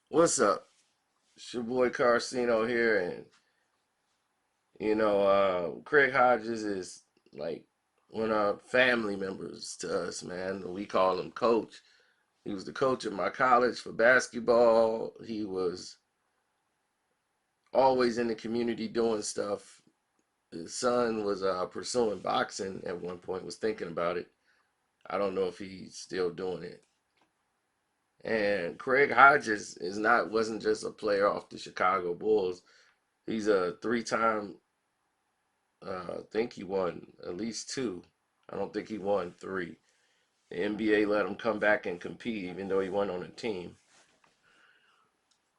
What's up? It's your boy Carcino here, and Craig Hodges is like one of family members to us, man. We call him Coach. He was the coach at my college for basketball. He was always in the community doing stuff. His son was pursuing boxing at one point, was thinking about it. I don't know if he's still doing it. And Craig Hodges is not wasn't just a player off the Chicago Bulls. He's a three-time I think he won at least two. I don't think he won three. The NBA let him come back and compete, even though he went on a team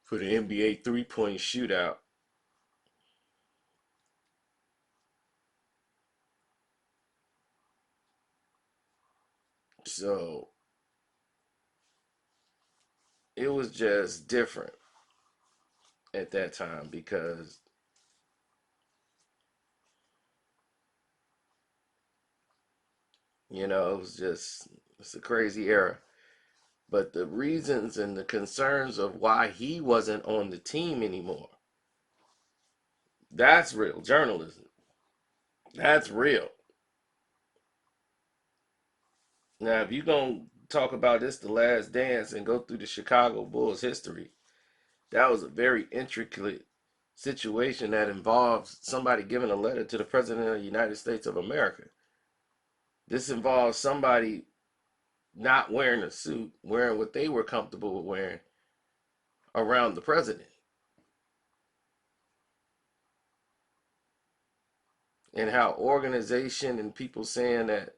for the NBA three-point shootout. So it was just different at that time because it was just it's a crazy era. But the reasons and the concerns of why he wasn't on the team anymore, that's real journalism. That's real. Now, if you're going to talk about this, The Last Dance, and go through the Chicago Bulls history, that was a very intricate situation that involves somebody giving a letter to the President of the United States of America. This involves somebody not wearing a suit, wearing what they were comfortable with wearing around the president. And how organization and people saying that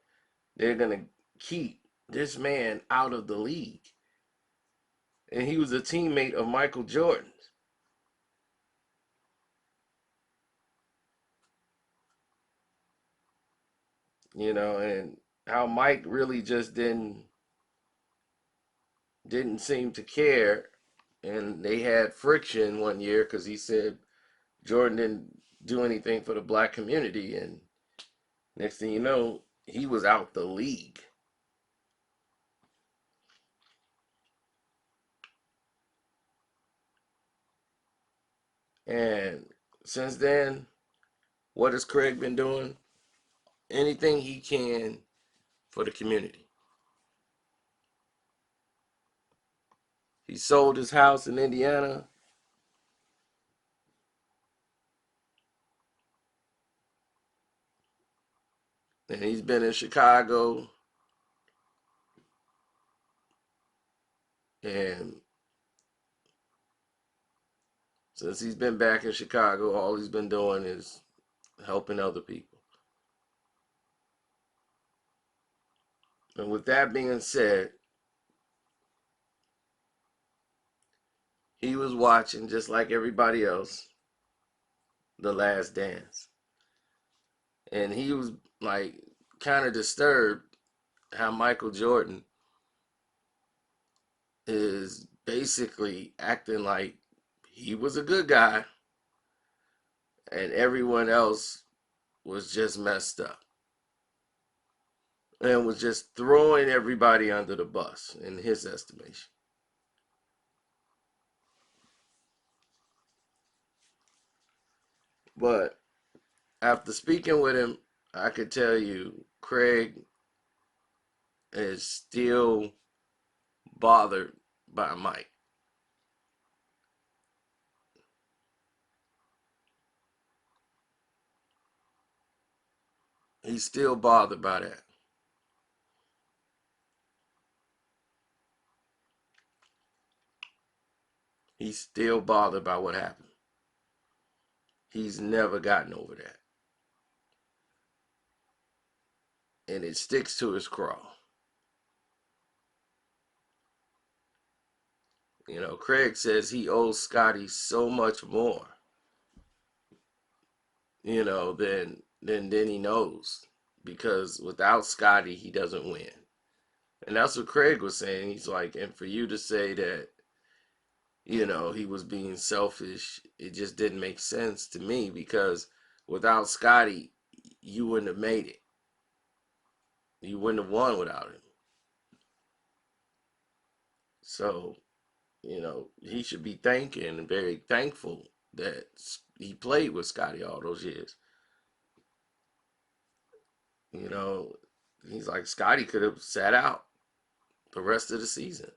they're going to keep this man out of the league. And he was a teammate of Michael Jordan. And how Mike really just didn't seem to care, and they had friction one year because he said Jordan didn't do anything for the black community, and next thing you know, he was out the league. And since then, what has Craig been doing? Anything he can for the community. He sold his house in Indiana, and he's been in Chicago, and since he's been back in Chicago, all he's been doing is helping other people. And with that being said, he was watching just like everybody else The Last Dance. And he was like kind of disturbed how Michael Jordan is basically acting like he was a good guy and everyone else was just messed up and was just throwing everybody under the bus in his estimation. But after speaking with him, I could tell you Craig is still bothered by Mike. He's still bothered by that. He's still bothered by what happened. He's never gotten over that. And it sticks to his craw. Craig says he owes Scotty so much more, than he knows. Because without Scotty, he doesn't win. And that's what Craig was saying. He's like, and for you to say that, he was being selfish, it just didn't make sense to me because without Scotty, you wouldn't have made it. You wouldn't have won without him. So he should be thanking and very thankful that he played with Scotty all those years. You know, he's like Scotty could have sat out the rest of the season.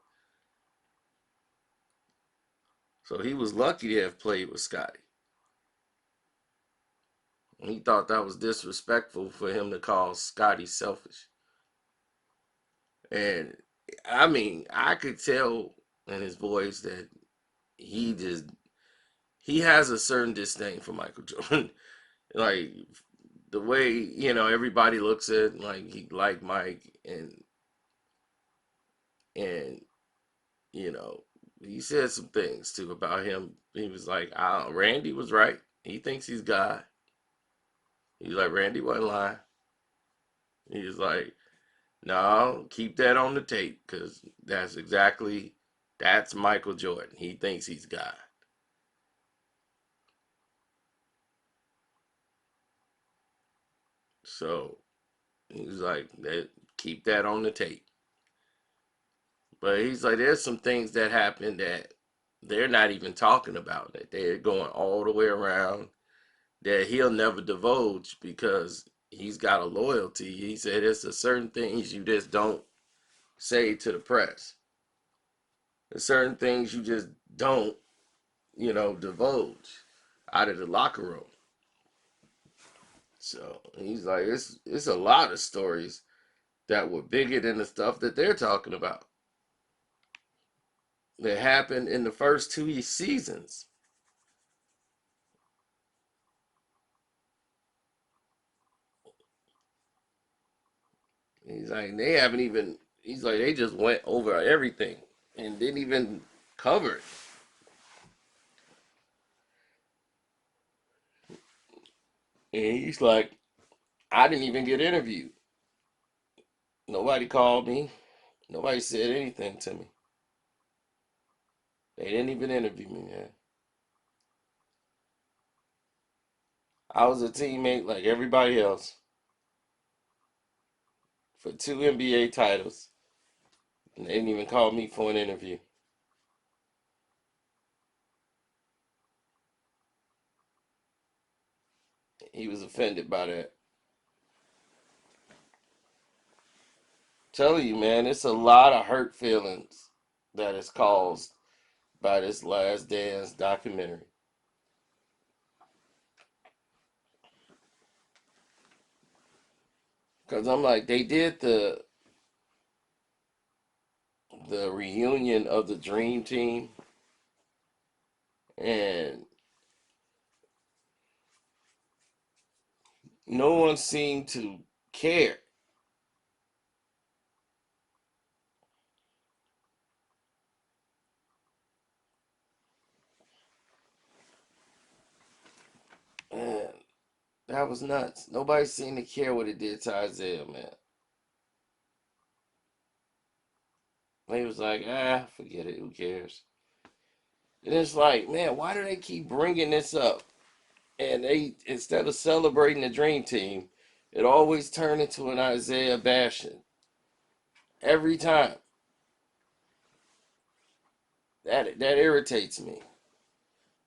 So he was lucky to have played with Scotty. He thought that was disrespectful for him to call Scotty selfish. And I mean, I could tell in his voice that he just he has a certain disdain for Michael Jordan. Like the way, everybody looks at like he like Mike and you know, he said some things too about him. He was like, Randy was right. He thinks he's God. He's like, Randy wasn't lying. He's like, no, keep that on the tape because that's Michael Jordan. He thinks he's God. So he's like, keep that on the tape. But he's like, there's some things that happen that they're not even talking about, that they're going all the way around, that he'll never divulge because he's got a loyalty. He said there's a certain things you just don't say to the press. There's certain things you just don't, divulge out of the locker room. So he's like, it's a lot of stories that were bigger than the stuff that they're talking about. That happened in the first two seasons. He's like, they haven't even. He's like, they just went over everything and didn't even cover it. And he's like, I didn't even get interviewed. Nobody called me. Nobody said anything to me. They didn't even interview me, man. I was a teammate like everybody else for two NBA titles. And they didn't even call me for an interview. He was offended by that. Telling you, man, it's a lot of hurt feelings that is caused by this Last Dance documentary. Cause I'm like, they did the reunion of the Dream Team, and no one seemed to care. Man, that was nuts. Nobody seemed to care what it did to Isaiah, man. They was like, forget it. Who cares? And it's like, man, why do they keep bringing this up? And they, instead of celebrating the Dream Team, it always turned into an Isaiah bashing every time. That irritates me,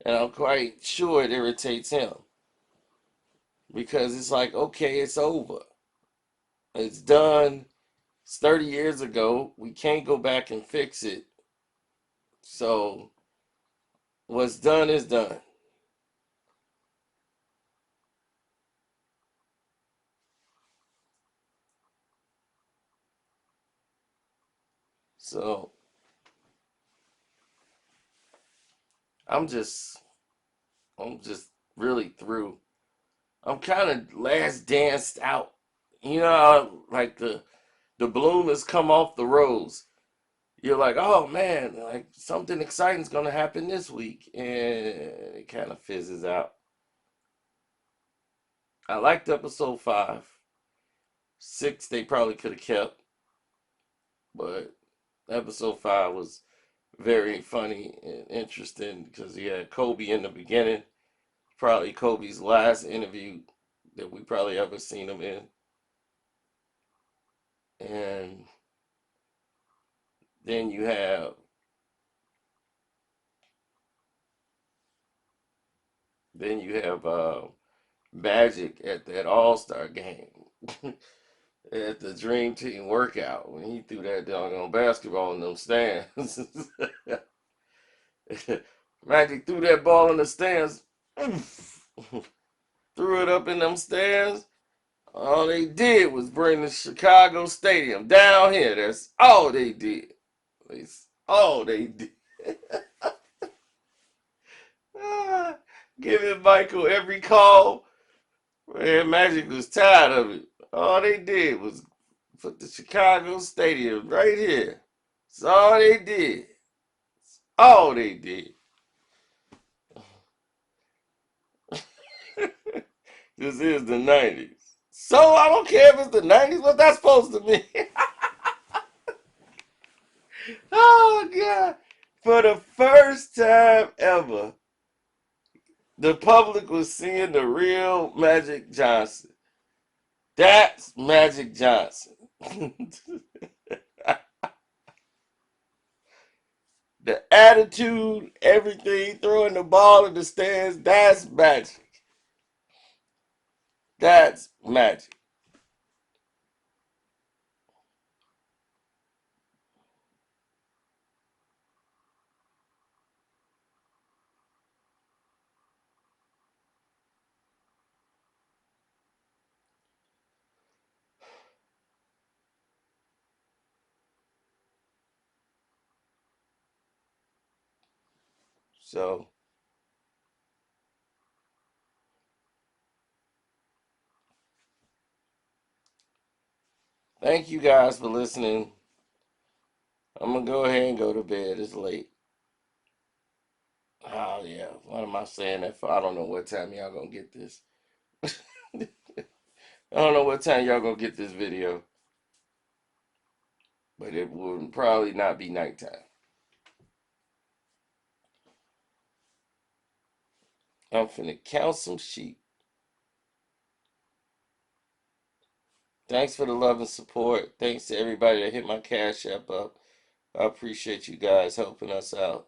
and I'm quite sure it irritates him because it's like, okay, it's over, it's done. It's 30 years ago. We can't go back and fix it. So what's done is done. So I'm just, I'm just really through. I'm kind of last danced out. Like the bloom has come off the rose. You're like, oh man, like something exciting's gonna happen this week, and it kind of fizzes out. I liked episode 5. 6 they probably could have kept, but episode 5 was very funny and interesting because he had Kobe in the beginning. Probably Kobe's last interview that we probably ever seen him in. And then you have Then you have Magic at that All-Star game. At the Dream Team workout when he threw that doggone basketball in them stands. Magic threw that ball in the stands. Threw it up in them stands. All they did was bring the Chicago Stadium down here. That's all they did. That's all they did. Giving Michael every call. Man, Magic was tired of it. All they did was put the Chicago Stadium right here. That's all they did. All they did. This is the 90s. So I don't care if it's the 90s. What that's supposed to mean? Oh, God. For the first time ever, the public was seeing the real Magic Johnson. That's Magic Johnson. The attitude, everything, throwing the ball in the stands, that's Magic. That's Magic. So, thank you guys for listening. I'm going to go ahead and go to bed. It's late. Oh, yeah. What am I saying that for? I don't know what time y'all going to get this. I don't know what time y'all going to get this video. But it will probably not be nighttime. I'm finna count some sheep. Thanks for the love and support. Thanks to everybody that hit my Cash App up. I appreciate you guys helping us out.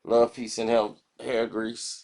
Love, peace, and health. Hair grease.